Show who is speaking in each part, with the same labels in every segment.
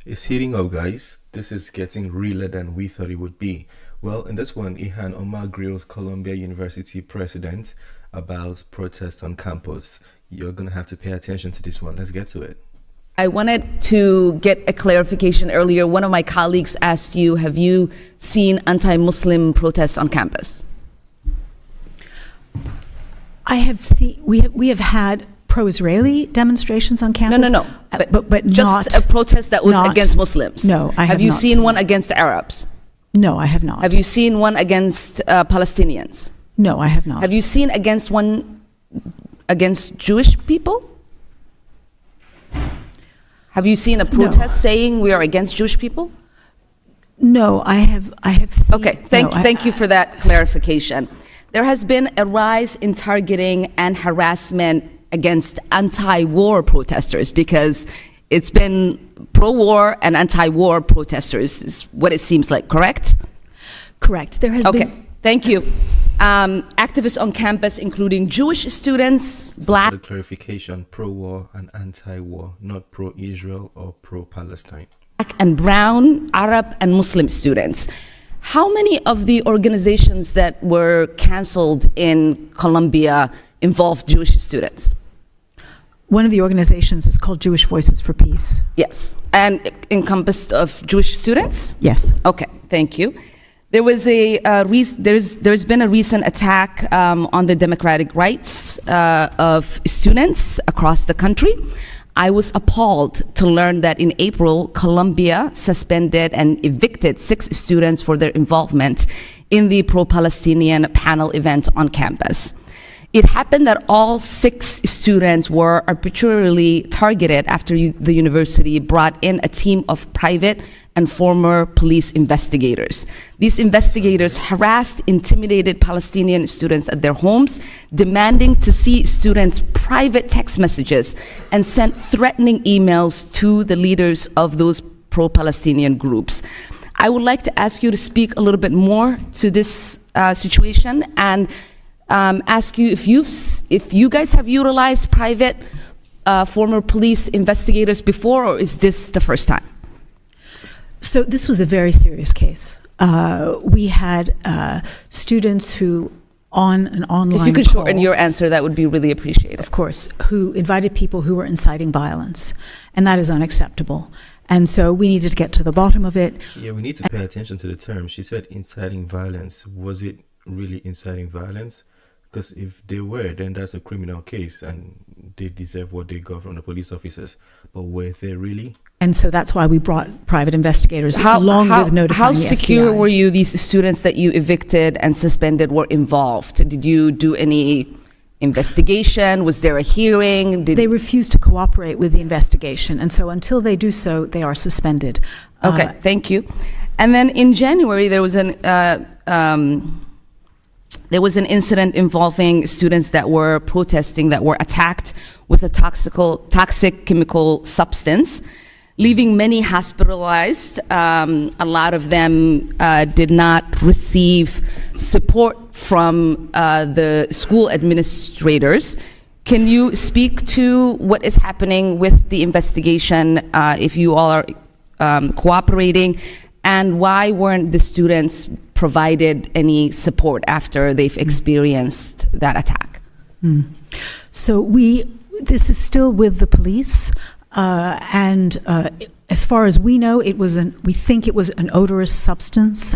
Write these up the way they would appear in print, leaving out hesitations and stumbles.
Speaker 1: It's heating up, guys. This is getting realer than we thought it would be. Well, in this one, Ilhan Omar grills Columbia University president about protests on campus. You're going to have to pay attention to this one. Let's get to it.
Speaker 2: I wanted to get a clarification earlier. One of my colleagues asked you, have you seen anti-Muslim protests on campus?
Speaker 3: I have seen, we have had pro-Israeli demonstrations on campus.
Speaker 2: No.
Speaker 3: But
Speaker 2: just
Speaker 3: not
Speaker 2: a protest that was
Speaker 3: not,
Speaker 2: against Muslims.
Speaker 3: No, I have
Speaker 2: Have you
Speaker 3: not
Speaker 2: seen one against Arabs?
Speaker 3: No, I have not.
Speaker 2: Have you seen one against Palestinians?
Speaker 3: No, I have not.
Speaker 2: Have you seen one against Jewish people? Have you seen a protest saying we are against Jewish people?
Speaker 3: No, I have seen.
Speaker 2: Okay, thank you for that clarification. There has been a rise in targeting and harassment against anti-war protesters because it's been pro-war and anti-war protesters is what it seems like, correct?
Speaker 3: Correct. There has been.
Speaker 2: Okay, thank you. Activists on campus, including Jewish students, Black.
Speaker 1: For the clarification, pro-war and anti-war, not pro-Israel or pro-Palestine.
Speaker 2: And brown, Arab, and Muslim students. How many of the organizations that were canceled in Colombia involved Jewish students?
Speaker 3: One of the organizations is called Jewish Voices for Peace.
Speaker 2: Yes, and encompassed of Jewish students?
Speaker 3: Yes.
Speaker 2: Okay, thank you. There was there's been a recent attack on the democratic rights of students across the country. I was appalled to learn that in April, Colombia suspended and evicted 6 students for their involvement in the pro-Palestinian panel event on campus. It happened that all 6 students were arbitrarily targeted after the university brought in a team of private and former police investigators. These investigators harassed, intimidated Palestinian students at their homes, demanding to see students' private text messages and sent threatening emails to the leaders of those pro-Palestinian groups. I would like to ask you to speak a little bit more to this situation and ask you if you guys have utilized private former police investigators before, or is this the first time?
Speaker 3: So this was a very serious case. We had students who on an online
Speaker 2: If you could
Speaker 3: call,
Speaker 2: shorten your answer, that would be really appreciated.
Speaker 3: of course, who invited people who were inciting violence, and that is unacceptable. And so we needed to get to the bottom of it.
Speaker 1: Yeah, we need to pay attention to the term. She said inciting violence. Was it really inciting violence? Because if they were, then that's a criminal case and they deserve what they got from the police officers. But were they really?
Speaker 3: And so that's why we brought private investigators along with notifying
Speaker 2: How
Speaker 3: the
Speaker 2: secure
Speaker 3: FBI.
Speaker 2: were you these students that you evicted and suspended were involved? Did you do any investigation? Was there a hearing?
Speaker 3: They refused to cooperate with the investigation, and so until they do so, they are suspended.
Speaker 2: Okay, thank you. And then in January, there was an incident involving students that were protesting that were attacked with a toxic chemical substance, leaving many hospitalized. A lot of them did not receive support from the school administrators. Can you speak to what is happening with the investigation, if you all are cooperating, and why weren't the students provided any support after they've experienced that attack?
Speaker 3: So this is still with the police, and as far as we know, we think it was an odorous substance,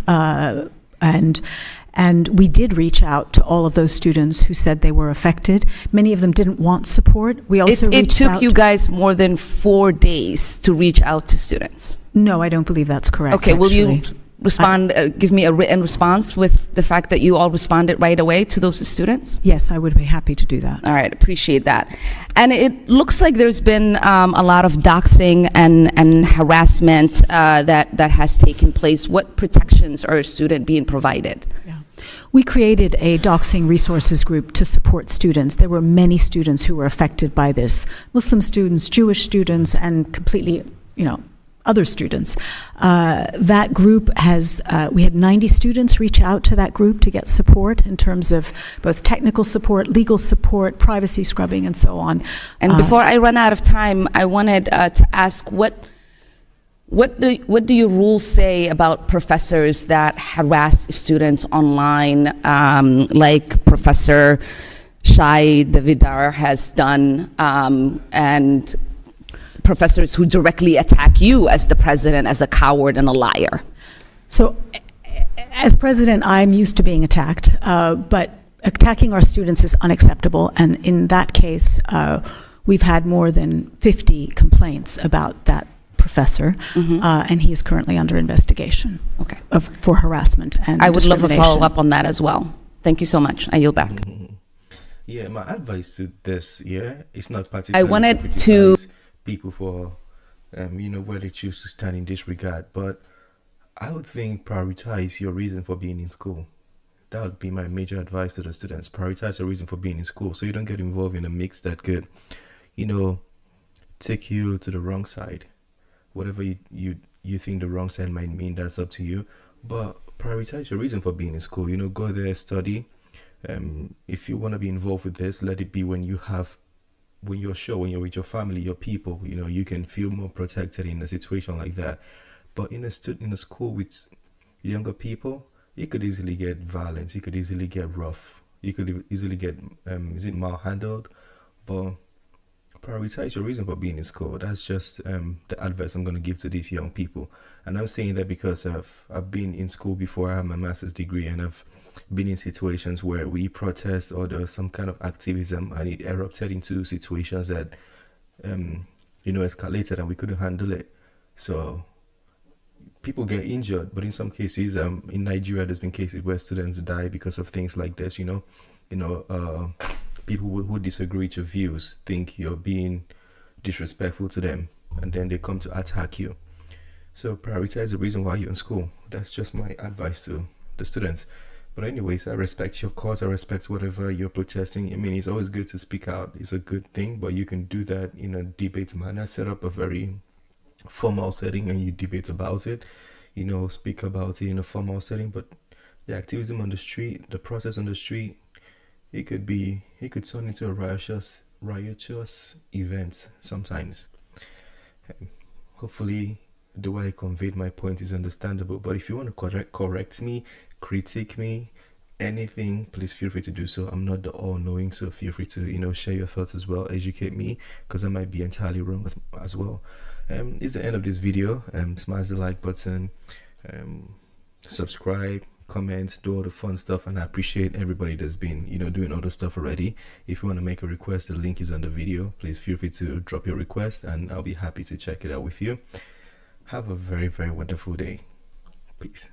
Speaker 3: and we did reach out to all of those students who said they were affected. Many of them didn't want support. We also
Speaker 2: It took you guys more than 4 days to reach out to students.
Speaker 3: No, I don't believe that's correct.
Speaker 2: Okay, will you
Speaker 3: actually.
Speaker 2: respond, give me a written response with the fact that you all responded right away to those students?
Speaker 3: Yes, I would be happy to do that.
Speaker 2: All right, appreciate that. And it looks like there's been a lot of doxing and harassment that has taken place. What protections are a student being provided?
Speaker 3: We created a doxing resources group to support students. There were many students who were affected by this. Muslim students, Jewish students, and completely, other students. That group we had 90 students reach out to that group to get support in terms of both technical support, legal support, privacy scrubbing, and so on.
Speaker 2: And before I run out of time, I wanted to ask What do your rules say about professors that harass students online, like Professor Shai Davidar has done, and professors who directly attack you as the president as a coward and a liar?
Speaker 3: So, as president, I'm used to being attacked, but attacking our students is unacceptable. And in that case, we've had more than 50 complaints about that professor, and he is currently under investigation for harassment and
Speaker 2: I would love a
Speaker 3: discrimination.
Speaker 2: follow-up on that as well. Thank you so much. I yield back.
Speaker 1: Yeah, my advice to this, it's not particularly
Speaker 2: I wanted
Speaker 1: to
Speaker 2: to
Speaker 1: criticize people for, where they choose to stand in this regard, but I would think prioritize your reason for being in school. That would be my major advice to the students. Prioritize your reason for being in school so you don't get involved in a mix that could, take you to the wrong side. Whatever you think the wrong side might mean, that's up to you. But prioritize your reason for being in school. Go there, study. If you want to be involved with this, let it be when you're with your family, your people. You can feel more protected in a situation like that. But in a school with younger people, you could easily get violence. You could easily get rough. You could easily get malhandled. But prioritize your reason for being in school. That's just the advice I'm going to give to these young people. And I'm saying that because I've been in school before. I have my master's degree, and I've been in situations where we protest or there's some kind of activism, and it erupted into situations that escalated, and we couldn't handle it. So people get injured, but in some cases, in Nigeria, there's been cases where students die because of things like this. People who disagree with your views think you're being disrespectful to them, and then they come to attack you. So prioritize the reason why you're in school. That's just my advice to the students. But anyways, I respect your cause. I respect whatever you're protesting. I mean, it's always good to speak out. It's a good thing, but you can do that in a debate manner. Set up a very formal setting and you debate about it. Speak about it in a formal setting. But the activism on the street, the protest on the street, it could turn into a riotous event sometimes. Hopefully the way I conveyed my point is understandable. But if you want to correct me, critique me, anything, please feel free to do so. I'm not the all-knowing, so feel free to share your thoughts as well, educate me, because I might be entirely wrong as well. It's the end of this video. Smash the like button, subscribe, comment, do all the fun stuff, and I appreciate everybody that's been doing all the stuff already. If you want to make a request, the link is on the video. Please feel free to drop your request and I'll be happy to check it out with you. Have a very, very wonderful day. Peace.